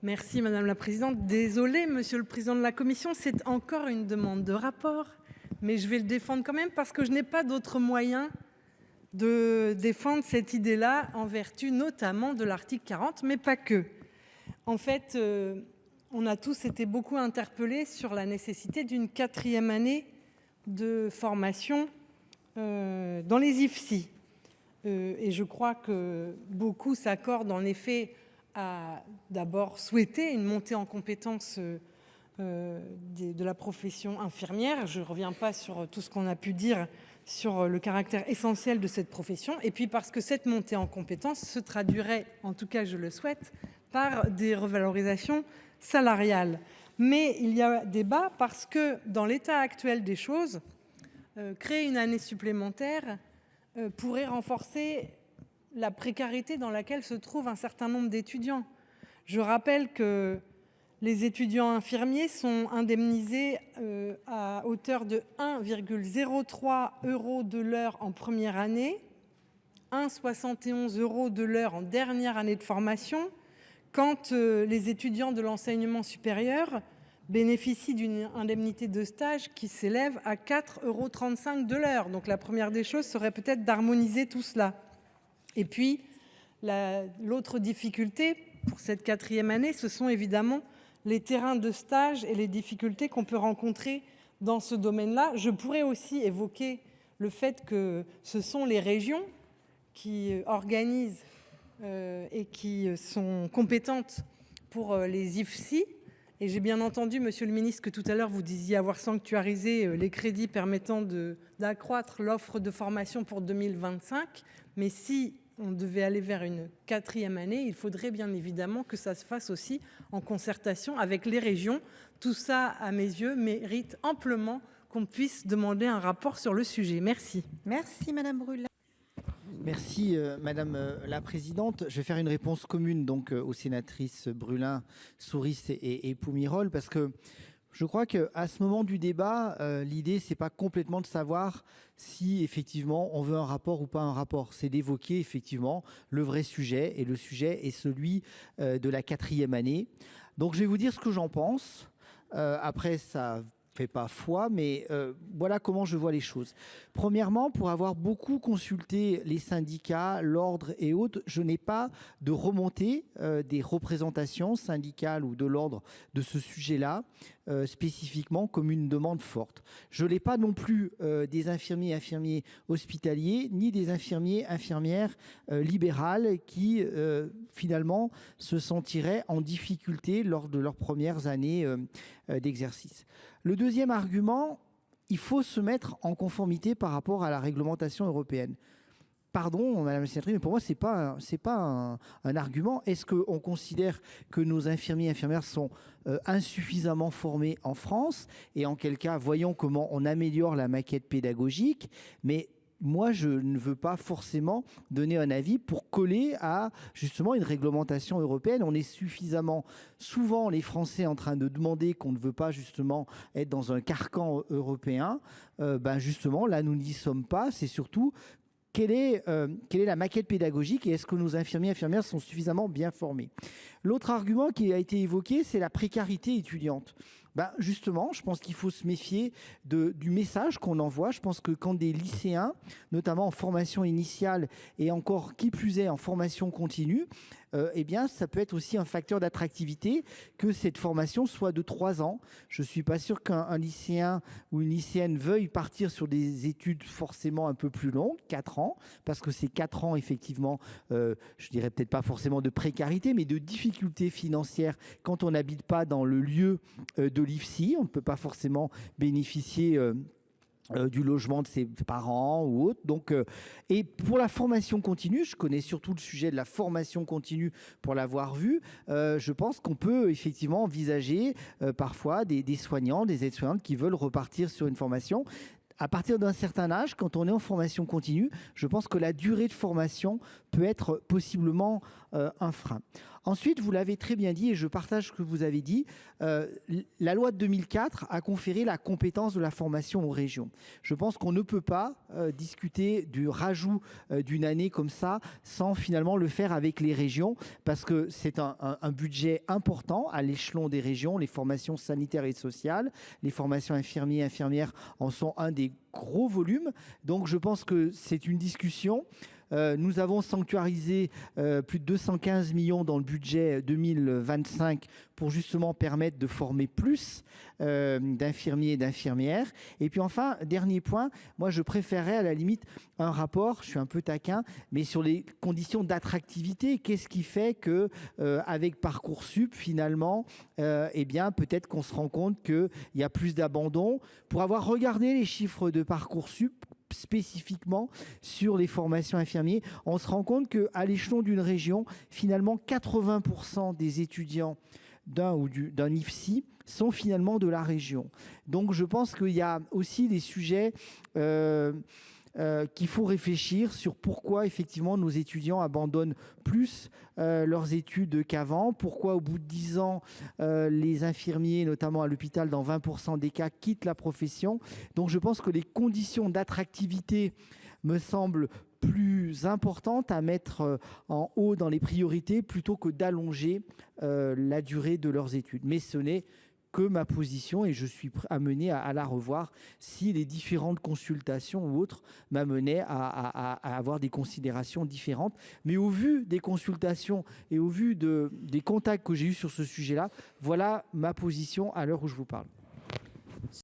Merci madame la présidente. Désolé, monsieur le président de la commission, c'est encore une demande de rapport, mais je vais le défendre quand même parce que je n'ai pas d'autre moyen de défendre cette idée-là en vertu notamment de l'article 40, mais pas que. En fait, on a tous été beaucoup interpellés sur la nécessité d'une 4e année de formation dans les IFSI. Et je crois que beaucoup s'accordent en effet à d'abord souhaiter une montée en compétences de la profession infirmière. Je ne reviens pas sur tout ce qu'on a pu dire sur le caractère essentiel de cette profession. Et puis parce que cette montée en compétences se traduirait, en tout cas je le souhaite, par des revalorisations salariales. Mais il y a débat parce que dans l'état actuel des choses, créer une année supplémentaire pourrait renforcer la précarité dans laquelle se trouve un certain nombre d'étudiants. Je rappelle que les étudiants infirmiers sont indemnisés à hauteur de 1,03 € de l'heure en première année, 1,71 € de l'heure en dernière année de formation, quand les étudiants de l'enseignement supérieur bénéficient d'une indemnité de stage qui s'élève à 4,35 € de l'heure. Donc la première des choses serait peut-être d'harmoniser tout cela. Et puis, l'autre difficulté pour cette 4e année, ce sont évidemment les terrains de stage et les difficultés qu'on peut rencontrer dans ce domaine-là. Je pourrais aussi évoquer le fait que ce sont les régions qui organisent et qui sont compétentes pour les IFSI. Et j'ai bien entendu, monsieur le ministre, que tout à l'heure, vous disiez avoir sanctuarisé les crédits permettant d'accroître l'offre de formation pour 2025. Mais si on devait aller vers une 4e année, il faudrait bien évidemment que ça se fasse aussi en concertation avec les régions. Tout ça, à mes yeux, mérite amplement qu'on puisse demander un rapport sur le sujet. Merci. Merci Madame Brulin. Merci Madame la Présidente. Je vais faire une réponse commune donc aux sénatrices Brulin, Souris et Poumirol, parce que je crois qu'à ce moment du débat, l'idée, c'est pas complètement de savoir si effectivement on veut un rapport ou pas un rapport. C'est d'évoquer effectivement le vrai sujet, et le sujet est celui de la 4e année. Donc je vais vous dire ce que j'en pense. Après, ça fait pas foi, mais voilà comment je vois les choses. Premièrement, pour avoir beaucoup consulté les syndicats, l'ordre et autres, je n'ai pas de remontée des représentations syndicales ou de l'ordre de ce sujet-là, spécifiquement comme une demande forte. Je n'ai pas non plus des infirmiers et infirmiers hospitaliers, ni des infirmiers infirmières libérales qui finalement se sentiraient en difficulté lors de leurs premières années d'exercice. Le deuxième argument, il faut se mettre en conformité par rapport à la réglementation européenne. Pardon, Madame la sénatrice, mais pour moi, ce n'est pas un argument. Est-ce qu'on considère que nos infirmiers et infirmières sont insuffisamment formés en France? Et en quel cas, voyons comment on améliore la maquette pédagogique. Mais moi, je ne veux pas forcément donner un avis pour coller à justement une réglementation européenne. On est suffisamment souvent les Français en train de demander qu'on ne veut pas justement être dans un carcan européen. Justement, là, nous n'y sommes pas. C'est surtout quelle est la maquette pédagogique et est-ce que nos infirmiers et infirmières sont suffisamment bien formés? L'autre argument qui a été évoqué, c'est la précarité étudiante. Justement, je pense qu'il faut se méfier du message qu'on envoie. Je pense que quand des lycéens, notamment en formation initiale et encore qui plus est en formation continue, eh bien, ça peut être aussi un facteur d'attractivité que cette formation soit de 3 ans. Je ne suis pas sûr qu'un lycéen ou une lycéenne veuille partir sur des études forcément un peu plus longues, 4 ans, parce que c'est 4 ans, effectivement, je dirais peut-être pas forcément de précarité, mais de difficultés financières quand on n'habite pas dans le lieu de l'IFSI. On ne peut pas forcément bénéficier du logement de ses parents ou autre. Donc, et pour la formation continue, je connais surtout le sujet de la formation continue pour l'avoir vu, je pense qu'on peut effectivement envisager parfois des soignants, des aides-soignantes qui veulent repartir sur une formation. À partir d'un certain âge, quand on est en formation continue, je pense que la durée de formation peut être possiblement un frein. Ensuite, vous l'avez très bien dit et je partage ce que vous avez dit, la loi de 2004 a conféré la compétence de la formation aux régions. Je pense qu'on ne peut pas discuter du rajout d'une année comme ça sans finalement le faire avec les régions parce que c'est un budget important à l'échelon des régions, les formations sanitaires et sociales, les formations infirmiers, infirmières en sont un des gros volumes. Donc je pense que c'est une discussion. Nous avons sanctuarisé plus de 215 millions dans le budget 2025 pour justement permettre de former plus d'infirmiers et d'infirmières. Et puis enfin, dernier point, moi je préférerais à la limite un rapport, je suis un peu taquin, mais sur les conditions d'attractivité. Qu'est-ce qui fait que avec Parcoursup finalement, eh bien peut-être qu'on se rend compte qu'il y a plus d'abandon. Pour avoir regardé les chiffres de Parcoursup, spécifiquement sur les formations infirmiers, on se rend compte qu'à l'échelon d'une région, finalement 80% des étudiants d'un IFSI sont finalement de la région. Donc je pense qu'il y a aussi des sujets qu'il faut réfléchir sur pourquoi effectivement nos étudiants abandonnent plus leurs études qu'avant, pourquoi au bout de 10 ans les infirmiers, notamment à l'hôpital dans 20% des cas, quittent la profession. Donc je pense que les conditions d'attractivité me semblent plus importantes à mettre en haut dans les priorités plutôt que d'allonger la durée de leurs études. Mais ce n'est que ma position et je suis amené à la revoir si les différentes consultations ou autres m'amenaient à avoir des considérations différentes. Mais au vu des consultations et au vu des contacts que j'ai eus sur ce sujet-là, voilà ma position à l'heure où je vous parle.